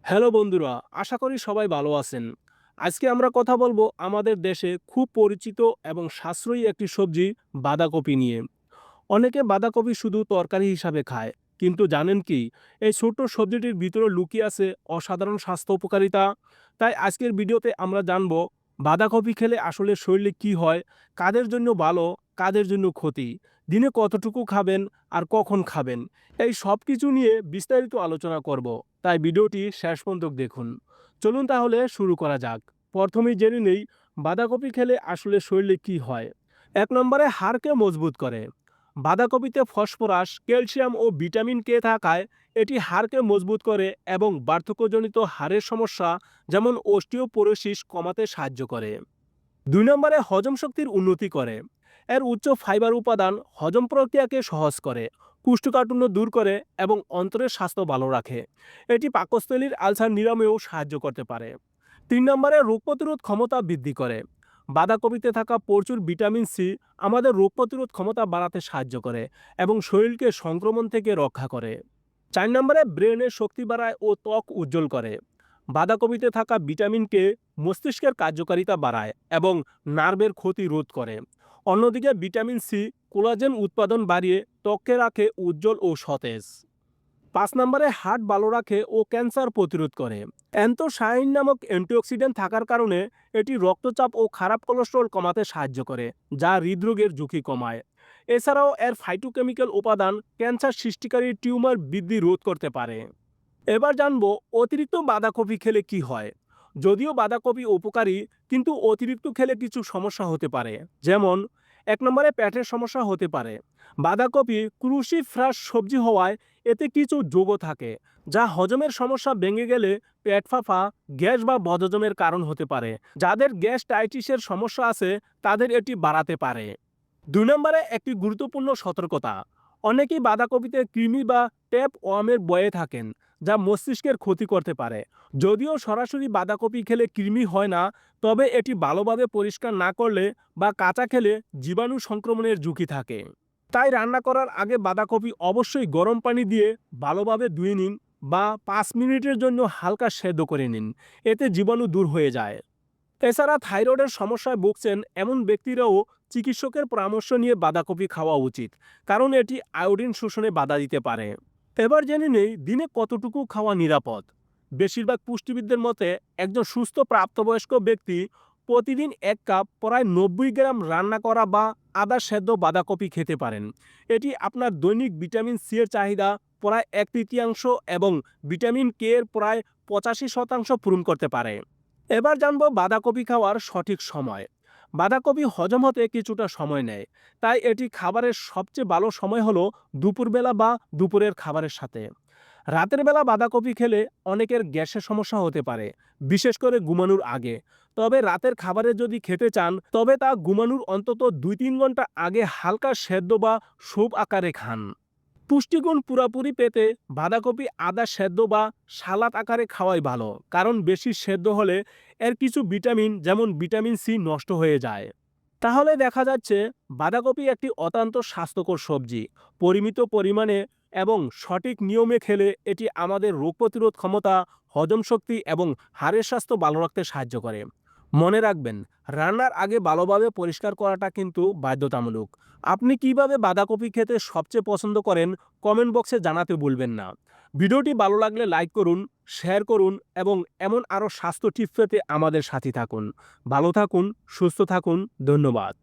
Hello বন্ধুরা, আশা করি সবাই ভালো আছেন। আজকে আমরা কথা বলবো আমাদের দেশে খুব পরিচিত এবং সাশ্রয়ী একটি সবজি বাঁধাকপি নিয়ে। অনেকে বাঁধাকপি শুধু তরকারি হিসাবে খায়, কিন্তু জানেন কি এই ছোট্ট সবজিটির ভিতরে লুকিয়ে আছে অসাধারণ স্বাস্থ্য উপকারিতা। তাই আজকের ভিডিওতে আমরা জানবো বাঁধাকপি খেলে আসলে শরীরে কি হয়, কাদের জন্য ভালো, কাদের জন্য ক্ষতি, দিনে কতটুকু খাবেন আর কখন খাবেন, এই সব কিছু নিয়ে বিস্তারিত আলোচনা করব। তাই ভিডিওটি শেষ পর্যন্ত দেখুন। চলুন তাহলে শুরু করা যাক। প্রথমেই জেনে নেই বাঁধাকপি খেলে আসলে শরীরে কি হয়। ১ নম্বরে হাড়কে মজবুত করে। বাঁধাকপিতে ফসফরাস, ক্যালসিয়াম ও ভিটামিন কে থাকায় এটি হাড়কে মজবুত করে এবং বার্ধক্যজনিত হাড়ের সমস্যা যেমন অস্টিওপোরোসিস কমাতে সাহায্য করে। ২ নম্বরে হজম শক্তির উন্নতি করে। এর উচ্চ ফাইবার উপাদান হজম প্রক্রিয়াকে সহজ করে, কোষ্ঠকাঠিন্য দূর করে এবং অন্ত্রের স্বাস্থ্য ভালো রাখে। এটি পাকস্থলীর আলসার নিরাময়েও সাহায্য করতে পারে। ৩ নম্বরে রোগ প্রতিরোধ ক্ষমতা বৃদ্ধি করে। বাঁধাকপিতে থাকা প্রচুর ভিটামিন সি আমাদের রোগ প্রতিরোধ ক্ষমতা বাড়াতে সাহায্য করে এবং শরীরকে সংক্রমণ থেকে রক্ষা করে। ৪ নম্বরে ব্রেনের শক্তি বাড়ায় ও ত্বক উজ্জ্বল করে। বাঁধাকপিতে থাকা ভিটামিন কে মস্তিষ্কের কার্যকারিতা বাড়ায় এবং নার্ভের ক্ষতি রোধ করে। অন্যদিকে ভিটামিন সি কোলাজেন উৎপাদন বাড়িয়ে ত্বককে রাখে উজ্জ্বল ও সতেজ। ৫ নম্বরে হার্ট ভালো রাখে ও ক্যান্সার প্রতিরোধ করে। অ্যান্থোসায়ানিন নামক অ্যান্টিঅক্সিডেন্ট থাকার কারণে এটি রক্তচাপ ও খারাপ কোলেস্টেরল কমাতে সাহায্য করে, যা হৃদরোগের ঝুঁকি কমায়। এছাড়াও এর ফাইটোকেমিক্যাল উপাদান ক্যান্সার সৃষ্টিকারী টিউমার বৃদ্ধি রোধ করতে পারে। এবার জানবো অতিরিক্ত বাঁধাকপি খেলে কি হয়। যদিও বাঁধাকপি উপকারী, কিন্তু অতিরিক্ত খেলে কিছু সমস্যা হতে পারে। যেমন ১ নম্বরে পেটের সমস্যা হতে পারে। বাঁধাকপি ক্রুসিফ্রাস সবজি হওয়ায় এতে কিছু যৌগ থাকে, যা হজমের সমস্যা ভেঙে গেলে পেট ফাঁপা, গ্যাস বা বদহজমের কারণ হতে পারে। যাদের গ্যাস্ট্রাইটিসের সমস্যা আছে তাদের এটি বাড়াতে পারে। ২ নম্বরে একটি গুরুত্বপূর্ণ সতর্কতা। অনেকেই বাঁধাকপিতে কৃমি বা ট্যাপ ওয়ার্মের ভয়ে থাকেন, যা মস্তিষ্কের ক্ষতি করতে পারে। যদিও সরাসরি বাঁধাকপি খেলে কৃমি হয় না, তবে এটি ভালোভাবে পরিষ্কার না করলে বা কাঁচা খেলে জীবাণু সংক্রমণের ঝুঁকি থাকে। তাই রান্না করার আগে বাঁধাকপি অবশ্যই গরম পানি দিয়ে ভালোভাবে ধুয়ে নিন বা ৫ মিনিটের জন্য হালকা সেদ্ধ করে নিন। এতে জীবাণু দূর হয়ে যায়। এছাড়া থাইরয়েডের সমস্যায় ভুগছেন এমন ব্যক্তিরাও চিকিৎসকের পরামর্শ নিয়ে বাঁধাকপি খাওয়া উচিত, কারণ এটি আয়োডিন শোষণে বাধা দিতে পারে। এবার জেনে নেই দিনে কতটুকু খাওয়া নিরাপদ। বেশিরভাগ পুষ্টিবিদদের মতে একজন সুস্থ প্রাপ্তবয়স্ক ব্যক্তি প্রতিদিন ১ কাপ প্রায় ৯০ গ্রাম রান্না করা বা আদা সেদ্ধ বাঁধাকপি খেতে পারেন। এটি আপনার দৈনিক ভিটামিন সি এর চাহিদা প্রায় ১/৩ এবং ভিটামিন কে এর প্রায় ৮৫% পূরণ করতে পারে। এবার জানবো বাঁধাকপি খাওয়ার সঠিক সময়। বাঁধাকপি হজম হতে কিছুটা সময় নেয়, তাই এটি খাবারের সবচেয়ে ভালো সময় হলো দুপুরবেলা বা দুপুরের খাবারের সাথে। রাতের বেলা বাঁধাকপি খেলে অনেকের গ্যাসের সমস্যা হতে পারে, বিশেষ করে ঘুমানোর আগে। তবে রাতের খাবারে যদি খেতে চান, তবে তা ঘুমানোর অন্তত ২-৩ ঘন্টা আগে হালকা সেদ্ধ বা স্যুপ আকারে খান। পুষ্টিগুণ পুরোপুরি পেতে বাঁধাকপি আদা সেদ্ধ বা সালাদ আকারে খাওয়াই ভালো, কারণ বেশি সেদ্ধ হলে এর কিছু ভিটামিন যেমন ভিটামিন সি নষ্ট হয়ে যায়। তাহলে দেখা যাচ্ছে বাঁধাকপি একটি অত্যন্ত স্বাস্থ্যকর সবজি। পরিমিত পরিমাণে এবং সঠিক নিয়মে খেলে এটি আমাদের রোগ প্রতিরোধ ক্ষমতা, হজম শক্তি এবং হাড়ের স্বাস্থ্য ভালো রাখতে সাহায্য করে। মনে রাখবেন, রান্নার আগে ভালোভাবে পরিষ্কার করাটা কিন্তু বাধ্যতামূলক। আপনি কিভাবে বাঁধাকপি খেতে সবচেয়ে পছন্দ করেন কমেন্ট বক্সে জানাতে ভুলবেন না। ভিডিওটি ভালো লাগলে লাইক করুন, শেয়ার করুন এবং এমন আরও স্বাস্থ্য টিপস পেতে আমাদের সাথে থাকুন। ভালো থাকুন, সুস্থ থাকুন। ধন্যবাদ।